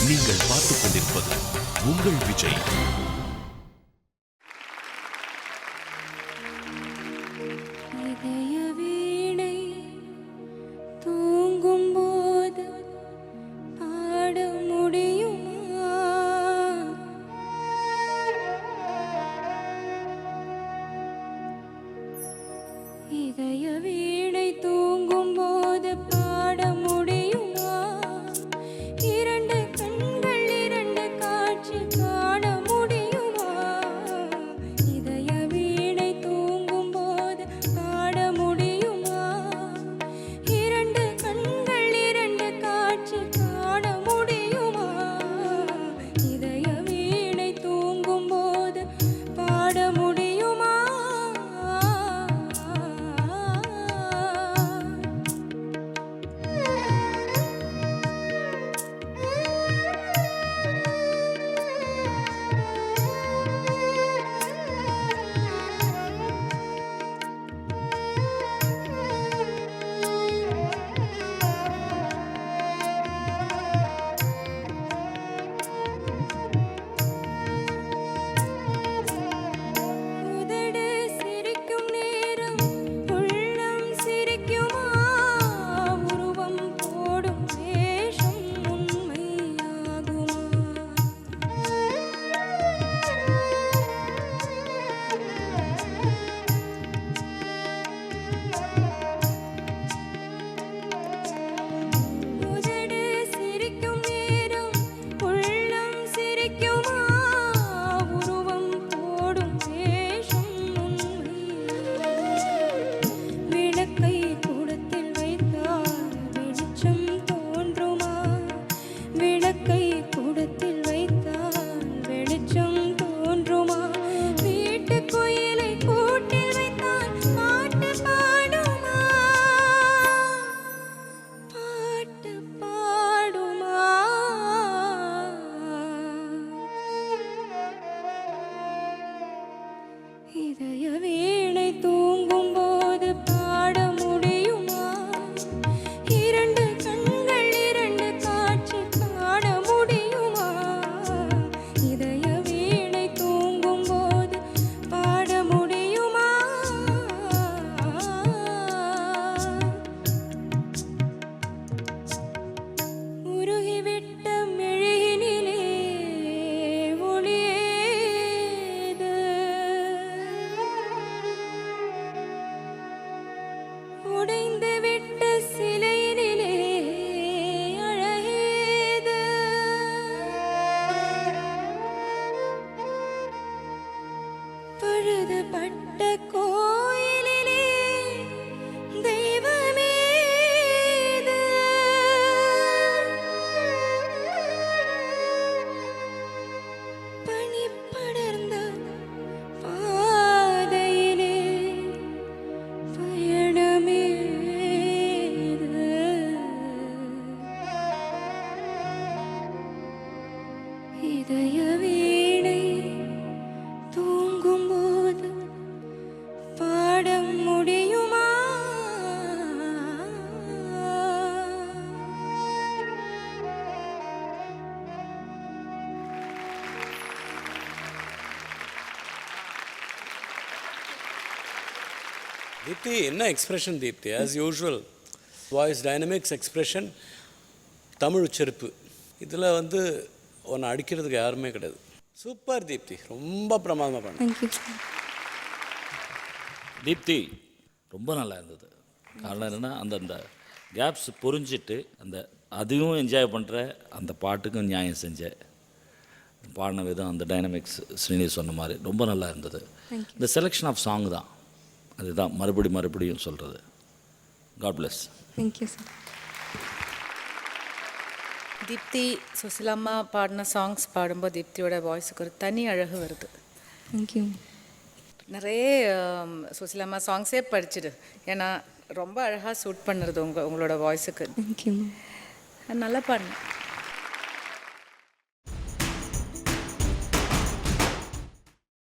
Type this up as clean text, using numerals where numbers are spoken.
நீங்கள் பார்த்துக் கொண்டிருப்பது உங்கள் விஜய். இதய வீணை தூங்கும் போது பாட முடியுமா? இரண்டு கண்கள் இரண்டு காட்சி காண முடியுமா? இதய வீணை தூங்கும் போது பாட முடியுமா? இரண்டு கண்கள் இரண்டு காட்சி காண முடியுமா? இதய வீணை தூங்கும் போது பாட முடியுமா? இதய வீணை தூங்கும் போது பாட முடியுமா? இரண்டு கண்கள் இரண்டு காட்சி காண முடியுமா? இதய வீணை தூங்கும் போது பாட முடியுமா? உருகிவிட்ட மெழுகினிலே ஒளியேது, உடைந்து விட்ட சிலையினிலே அழகேது. பழுதுபட்ட கோயிலிலே தெய்வமேது. பனி படர்ந்த பாதையிலே பயணமேது. இதய வீணை தூங்கும் போது பாட முடியுமா? தீப்தி, என்ன expression Deepti? As usual voice dynamics, expression, Tamil உச்சரிப்பு, இதில் வந்து உன்னை அடிக்கிறதுக்கு யாருமே கிடையாது. சூப்பர் தீப்தி, ரொம்ப பிரமாதமாக பண்ண. தேங்க்யூ. தீப்தி ரொம்ப நல்லா இருந்தது. காரணம் என்னென்னா அந்த கேப்ஸ் புரிஞ்சிட்டு அதையும் என்ஜாய் பண்ணுற, அந்த பாட்டுக்கும் நியாயம் செஞ்ச பாடின விதம், அந்த டைனமிக்ஸ் ஸ்ரீனி சொன்ன மாதிரி ரொம்ப நல்லா இருந்தது. இந்த செலெக்ஷன் ஆஃப் சாங் தான், அதுதான் மறுபடியும் சொல்கிறது. God bless. Thank you sir. Deepti Sushilamma பாடின சாங்ஸ் பாடும்போது தீப்தியோட வாய்ஸுக்கு ஒரு தனி அழகு வருது. தேங்க்யூ. நிறைய சுசிலாம்மா சாங்ஸே படிச்சிடு, ஏன்னா ரொம்ப அழகாக சூட் பண்ணுறது உங்களோட வாய்ஸுக்கு. தேங்க்யூ. நல்லா பாடினேன்.